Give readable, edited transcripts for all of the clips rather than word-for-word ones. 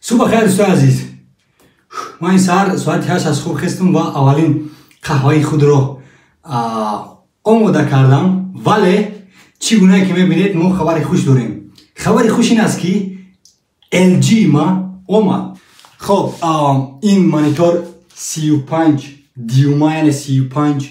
صبح خیر دوستان عزیز. ما این ساعت 8 از خواب خستم و اولین قهوه خود رو آماده کردم، ولی چگونه که میبینید ما خبر خوش داریم. خبر خوش این است که LG ما اومد. خب این مانیتور 35 دیومه، یعنی 35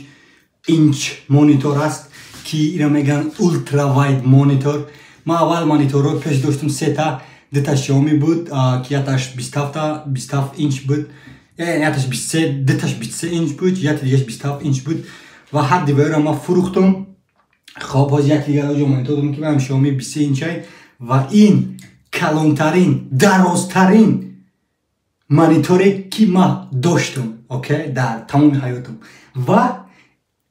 اینچ مانیتور است که اینا میگن اولترا واید مانیتور. ما اول مانیتور رو پیش داشتم 3 تا، 2 تا شیائومی بود که یکش 27 اینچ بود، یکش 23، 2 تاش 23 اینچ بود، یک دیگهش 27 اینچ بود و هر دیگه رو ما فروختم. خب باز یک دیگه رو مانیتور دارم که من شیائومی 23 اینچه و این کلانترین درازترین مانیتوری که ما داشتم اوکی در تمام حیاتم و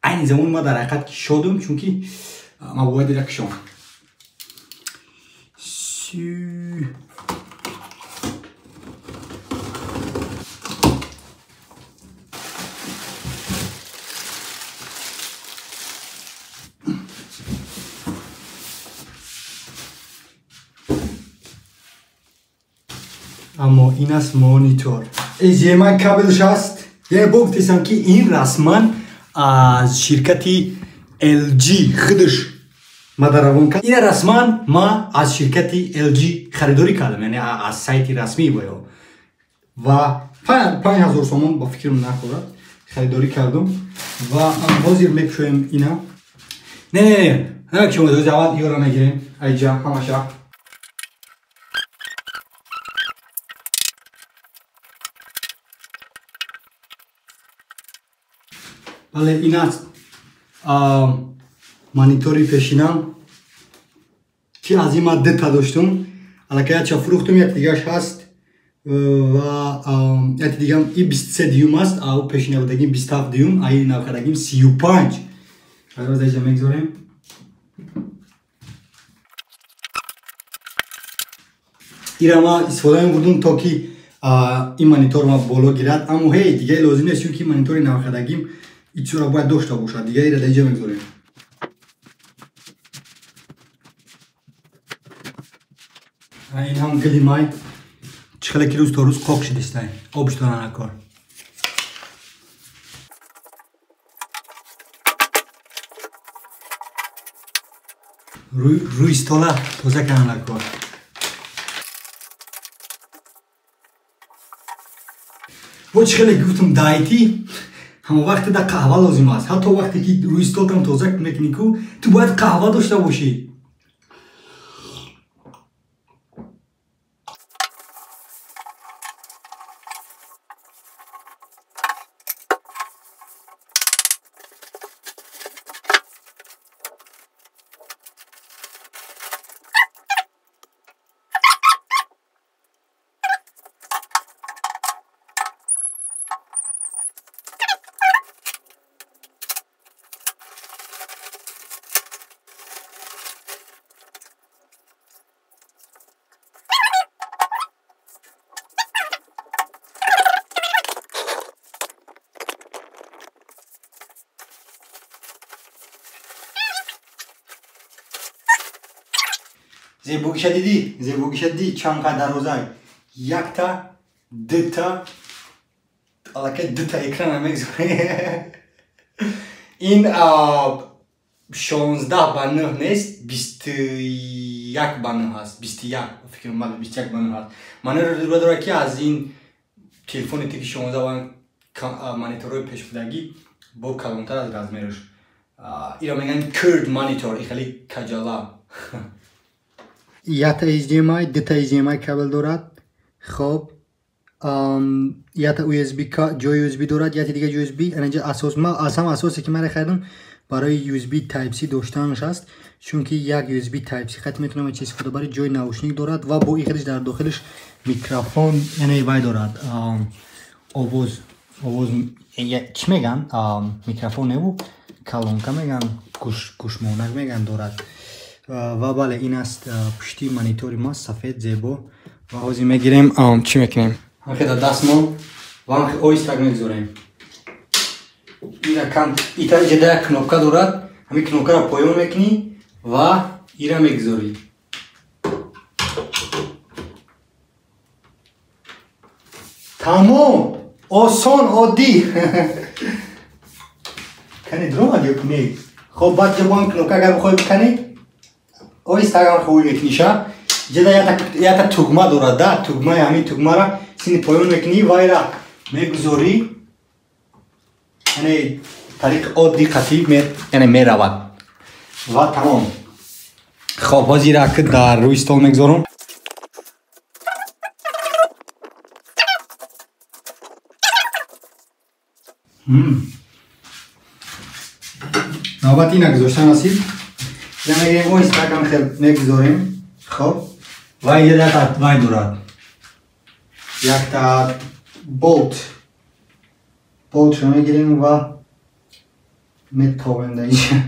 این زمان ما در حقیقت شدم چون که ما باید رکشم. اما این است مانیتور. از من کابلش هست. یه بگفتیسم که این رسما از شرکتی LG خودش ما درون کرد. این رسما ما از شرکتی LG خریداری کردم، یعنی از سایت رسمی باید و 5000 تومان با فکرم نخورد خریداری کردم و بازی رو میکشویم اینا. نه که ما دوز اول یورا نگیریم ایجا همشا. بله این است مانیتوری پیشینم که از این ما 2 تا داشتم، الان چه فروختم. یک دیگهش هست و یک دیگه هم این 23 دیوم است، او پیشینه بودگیم 27 دیوم، این نوکردگیم 35. اگر از اینجا میگذاریم این را ما استفاده می‌بردم تا که این مانیتور ما بالا گیرد، اما هی دیگه لازم نیست چون که مانیتور نوکردگیم ایچ را باید داشته باشد. دیگه این را اینجا میگذاریم. این هم گلی مای چخله که روز تا روز قاق شده است، آبش دارن اکار. روی استاله تازه کنن اکار. و چخله که گفتم دایتی همه وقتی در قهوه لازم است، حتی وقتی که روی استال هم تازه میکنی که تو باید قهوه داشته باشی. زیبوگیش دیدی چند قدر روزای 1 تا 2 تا البته 2 تا اکران هم میگذاره. این 16 به 9 نیست، 21 به 9 هست، 21 فکر کنم 21 به 9 هست. من رو داره که از این تلفن تیک 16 و مانیتورهای پیش بودگی با کلانتر از رزمیرش اینا میگن کرد مانیتور، این خیلی کجالا. یک تا HDMI 2 تا HDMI کابل دارد. خب یک تا USB جای USB دارد، یک دیگه USB. اینجا اساس ما اساسی که من خریدم برای USB تایپ C داشتنش است، چون که یک USB تایپ C خط میتونم چیز استفاده برای جای ناوشنیک دارد و با این خودش در داخلش میکروفون یعنی وای دارد. آواز چی میگن؟ میکروفون نبود کلونکا میگن، گوشمانک میگن دارد. و بله این است پشتی مانیتور ما سفید زیبا و حاضی میگیریم چی میکنیم؟ همخی در دست ما و همخی آیستک میگذاریم. ایتا جده کنوکا دارد، همین کنوکا را پایان میکنی و ایره میگذاری. Тамом осон оддӣ. Кани дром ё кунӣ. Хоб баъд ҷабон кнопка агар бихоҳӣ биканӣ, оҳистаган хуб мекуниша. Ҷеда якта тугма дорад, да, тугма, ҳамин тугмара сини поён мекунӣ, вайра мегузорӣ. Яъне тариқи одди қатӣ яъне меравад. Ва тамом. Хоб ҳозир як дар рӯи стол мегузорам. навбати ина гузоштан ҳастид. Я мегирем оҳистаган хел мегузорем. хоб вай якта вай дорад. Якта болтшо мегирем ва метовем дар инҷа.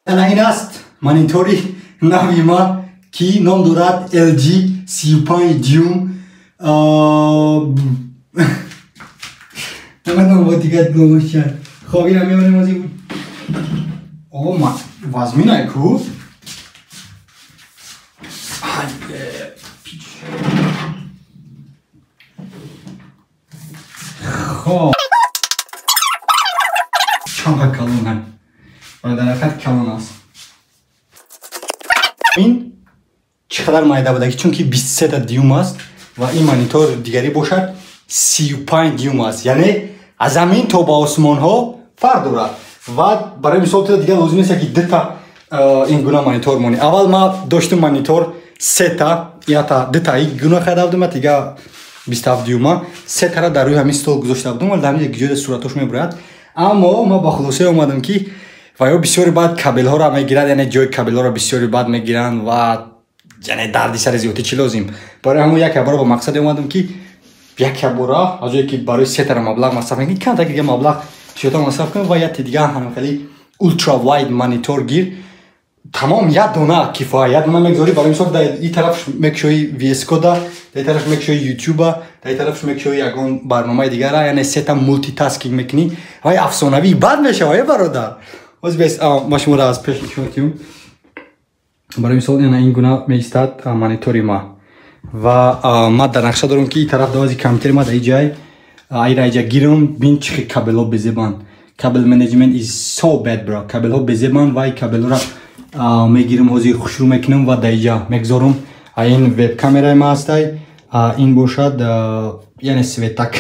Ана ин аст монитори нави ма ки ном дорад LG 35 дюйм. Намедонам бо дигар номошад. Хоб ина меорем озӣ. Ма вазминай ку. Хоб. Чанqa калонан. Дар ҳақиқат калон аст. Ин чӣ қадар майда буда ки чунки 23 дюйм аст ва ин монитор дигари бошад 35 дюйм аст. Яъне аз замин то ба осмонҳо фарқ дорад. Ва барои мисол дигар лозим нест ки дита ин гуна монитор монӣ. Аввал ма доштам монитор сета, ята дита ин гуна харида будам, дига 27 дюйма. Сетара дар рӯи ҳамин стол гузошта будам, вале дар ҳамин ҷоя суратош мебурад. Аммо ма ба хулосае омадам ки ва бисёри баъд кабелҳоро мегирад, яъне ҷои кабелҳоро бисёри баъд мегиранд ва яъне дарди сари зиёдӣ чӣ лозим. Барои ҳамон як бора ба мақсаде омадам ки як бора аз ҷое ки барои сетара маблағ масраф мекунӣ, камтар дига маблағ чиёта масраф кунам ва як дига ҳанам хеле ультра вайд монитор гир. Тамом як дона кифоя, як дона мегзорӣ. Барои мисол дар ин тараф мекушои VS кода, дар ин тараф мекушои ютуба, дар ин тараф мекушои ягон барномаи дигара, яъне сета мултитаскинг мекунӣ. Вай афсонавӣ бад мешава бародар. Озбес ма шуморо аз пеш нишон диҳам. Барои мисол ин гуна меистад монитори ма. Ва ма дар нақша дорам ки ин тараф давази компютери ма дар ин ҷай айра гирам бин чӣ хел кабелҳо безебанд. Kabel management is so bad bro. Kabelҳо безебанд ва ин кабелҳоро мегирам ҳозир хушрӯ мекунам ва дар инҷа мегзорам. Ин веб-камераи ма ҳастай. Ин бошад яъне светак.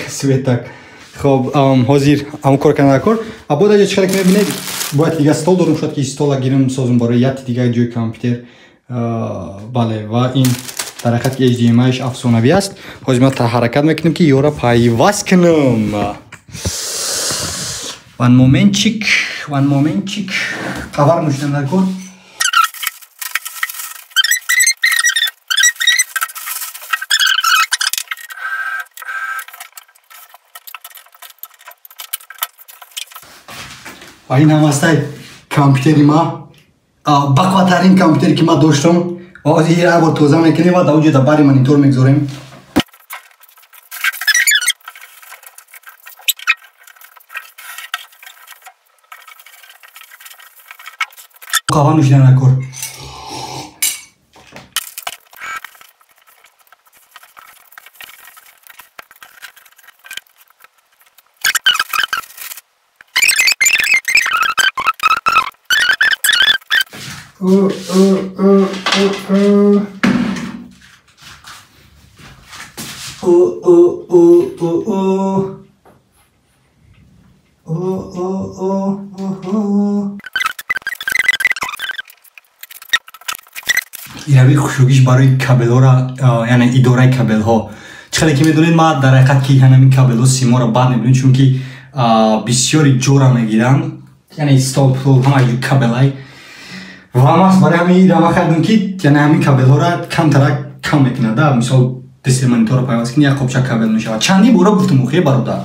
Хоб ҳозир ҳамон кор кардам кор. Бо дар ҷа чӣ хеле ки мебинед, бояд дига стол дорам, шояд ки стола гирам созам барои як дига ҷои компютер. Бале ва ин дар ҳақиқат HDMI-ш афсонавӣ аст. Ҳозир ма ҳаракат мекунам ки ёро пайваст кунам. One momentчик. Қавар нӯшидам дар кор. ва ин ҳам ҳастай компютери ма. бақватарин компютери ки ма доштам. ва ҳозир як бор тоза мекунем ва дар он ҷо дар бари монитор мегзорем. қаҳва нӯшидан дар кор. Иравии хушрӯгиш барои кабелҳоро, яъне идораи кабелҳо. Чӣ хеле ки медонед, ма дар ҳақиқат ки ҳамин кабелҳо симоро бад мебинем, чунки бисёри ҷора мегиранд, яъне стол ҳама ҷо кабелай. ва ма барои ҳамин рава кардам ки яъне ҳамин кабелҳоро камтарак кам мекунад. Мисол дисти мониторро пайваст кунӣ, як қопча кабел мешавад. Чандин бора гуфтам охе бародар.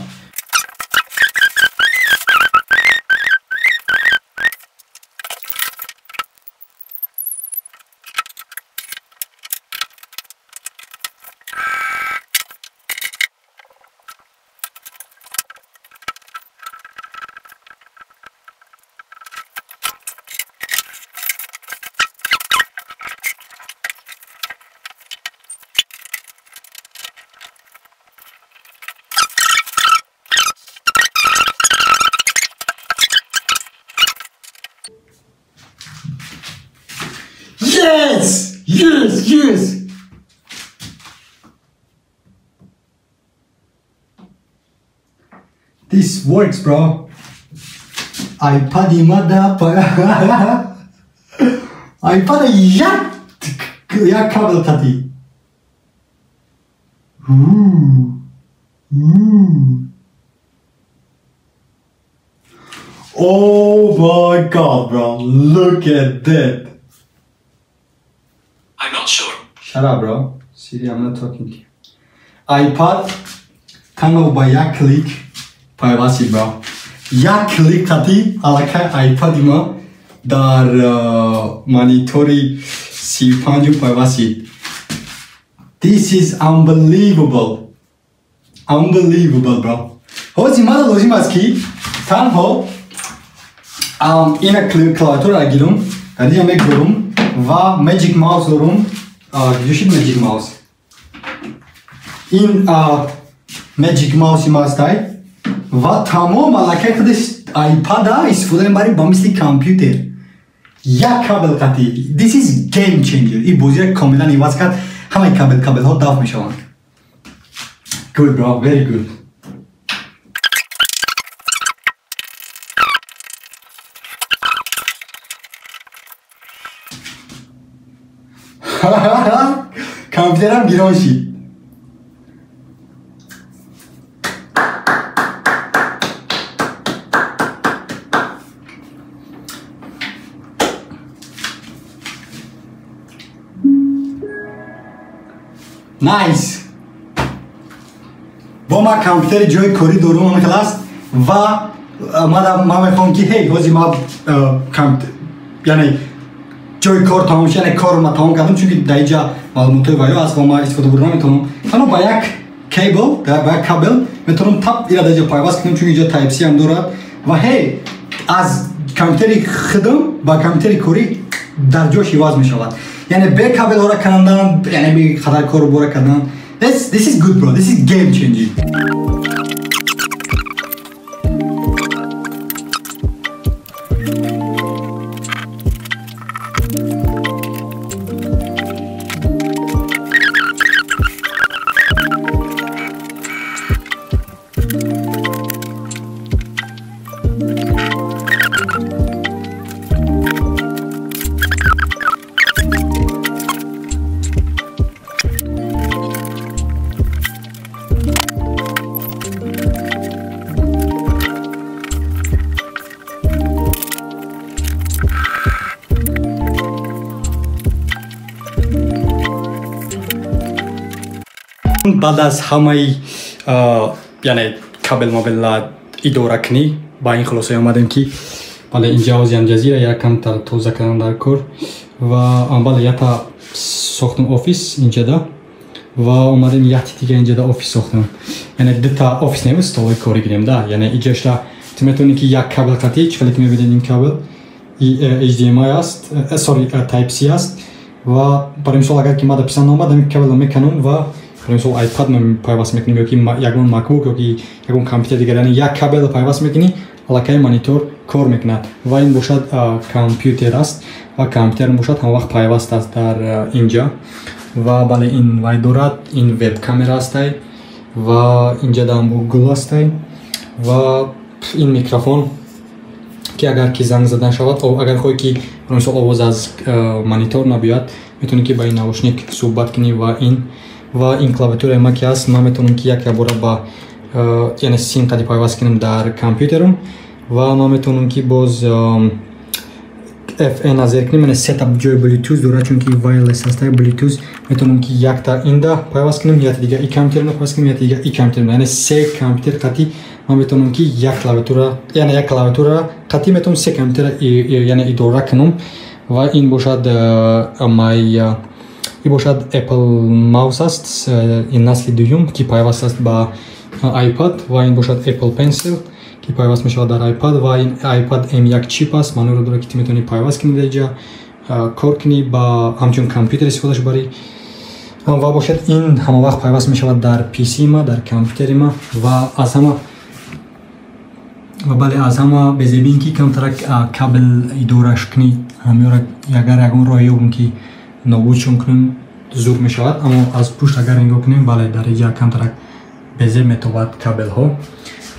Yes! Yes! Yes! This works, bro. iPad imada iPad yak kabel qati. Oh my god, bro. Look at that. I'm not sure. Shut up, bro. Siri, I'm not talking to you. iPad Tanҳо ба як клик пайвасти, bro. Як клик қати алака iPad ма дар монитори 35 пайвасти. This is unbelievable. Unbelievable, bro. ҳозир ман лозим аст ки танҳо ина клавиатура гирам, дария мегзорам ва magic mouse дорам. Ҷӯшид magic mouse. Ин magic mouse мастай ва тамом аллакай худи iPad-а истифода мебарем ба мисли компютер. Як кабел қати. This is game changer. И бозира комилан иваз кард. Ҳамаи кабелҳо дафт мешаванд. Good, bro. Very good. Компютерам гирон шид. Nice. Бо ма компютери ҷои корӣ дорам ҳама класс ва ман мехоҳам ки ҳей ҳозир ма яъне ҷои кор тамом шуд, яъне корро ма тамом кардам, чунки дар инҷа маълумотои вайо аст ва ма истифода бурда наметавонам. Танҳо ба як кабел, ба як кабел метавонам тап ира дар инҷа пайваст кунам, чунки инҷа type-c ҳам дорад ва ҳей аз компютери худам ба компютери корӣ дар ҷош иваз мешавад. Яъне бе кабелҳоро канандан, яъне бе қадар корро бора кардан. This is good, bro. This is game changing. بعد از همه یعنی کابل موبایل اداره کنی با این خلاصه آمدیم که بالا اینجا از جزیره یکم توزه کردم در کار و بالا یک تا ساختم آفیس اینجا دا و آمدیم یک دیگه اینجا دا آفیس ساختم. یعنی دو تا آفیس نمیست استوای کاری گیریم دا. یعنی اینجاش دا تو میتونی که یک کابل قطعی چقدر میبینید این کابل HDMI است، Type-C است و برای مثال اگر که ما دا پسند آمد این کابل میکنم و برای مثال آیپاد من پیوست میکنیم یا که یکون مکبوک یا که یکون کامپیوتر دیگر، یعنی یک کابل پیوست میکنی علاقه مانیتور کار میکنه و این باشد کامپیوتر است و کامپیوتر باشد هم وقت پیوست است در اینجا و بالا این وای دارد این وب کامera است و اینجا دام گوگل است و این میکروفون که اگر که زنگ زدن شود او اگر خواهی که برای مثال آواز از مانیتور نبیاد میتونی که با این نوشنیک صحبت کنی و این کلاویاتور ما که است ما میتونم که یک بار با یعنی سیم قدی پیوست کنم در کامپیوترم و ما میتونم که باز FN نظر کنیم، یعنی ست اپ جای بلوتوث داره چون که وایرلس است بلوتوث میتونم که یک تا ایندا پیوست کنم یا دیگه این کامپیوتر رو پیوست کنم یا دیگه این کامپیوتر، یعنی سه کامپیوتر قطعی ما میتونم که یک کلاویاتور یعنی یک کلاویاتور قطعی میتونم سه کامپیوتر یعنی اداره کنم و این باشد مای این باشد اپل ماوس است این نسل دوم که پیوست است با آیپاد و این باشد اپل پنسل که پیوست میشه در آیپاد و این آیپاد M1 چیپ است منو رو داره که میتونی پیوست کنی دیگه کار کنی با همچون کامپیوتر استفادهش بری و باشد این همه وقت پیوست میشه در پی سی ما در کامپیوتر ما و از همه ва бале аз ҳама безебин ки камтарак кабел идораш кунӣ ҳамёра ягар ягон роҳ ёбум ки нобудшон кунем зуд мешавад, аммо аз пушт агар нигоҳ кунем бале дар инҷа камтарак безеб метавад кабелҳо.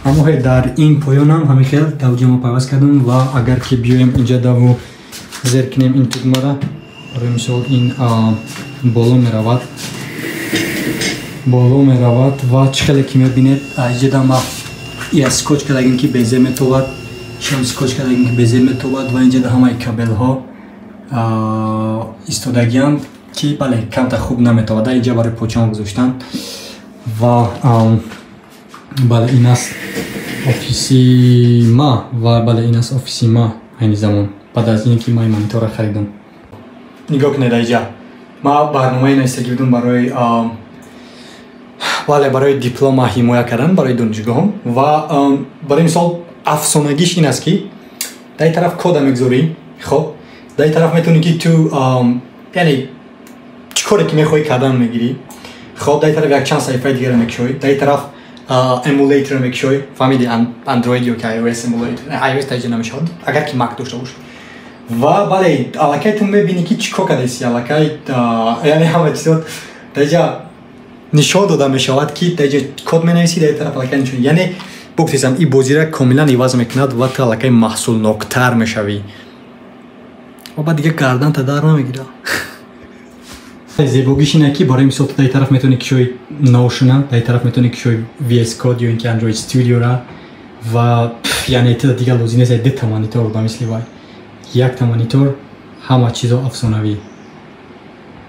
аммо дар ин поёнам ҳамин хел давҷамо пайваст кардам ва агар ки биёем инҷа даву зер кунем ин тугмара барои мисол ин боло меравад ва чӣ хеле ки мебинед инҷа дама я скотч кардагин ки безеб метавад, шам скотч кардагин ки безеб метавад ва инҷа да ҳамаи кабелҳо истодагиам ки бале камта хуб наметавад инҷа барои почамо гузоштан. ва бале ин аст офиси ма ва бале ин аст офиси ма айни замон баъд аз ин ки ман монитора харидам. нигоҳ кунед инҷа ма барномаи нависта гирдум барои бале барои диплома ҳимоя кардан барои донишгоҳам ва барои мисол афсонагиш ин аст ки дар ин тараф кода мегзорӣ, хоб дар ин тараф метавонӣ ки ту яъне чӣ коре ки мехоҳӣ кардан мегирӣ, хоб дар ин тараф якчанд саҳифаи дигара мекушоӣ, дар ин тараф эмулятор мекушоӣ, фаҳмиди андроид ё ки iOS эмулятор, iOS таҷа намешавад агар ки Mac дошта бошад. ва бале аллакай ту мебинӣ ки чӣ кор кардааси аллакай яъне ҳама чизот таҷа нишон дода мешавад ки таҷа код менависӣ дар ин тараф аллакай нишон, яъне богӯсам ин бозира комилан иваз мекунад ва ту аллакай маҳсулноктар мешавӣ ва баъд дига гарданта дар намегирад. зебогиш ина ки барои мисол дар ин тараф метавонӣ кишои наошуна, дар ин тараф метавонӣ кишои VS Code ё ин ки Android Studio-ра ва яъне дига лозим нест дета монитор ба мисли вай, якта монитор ҳама чизо афсонавӣ.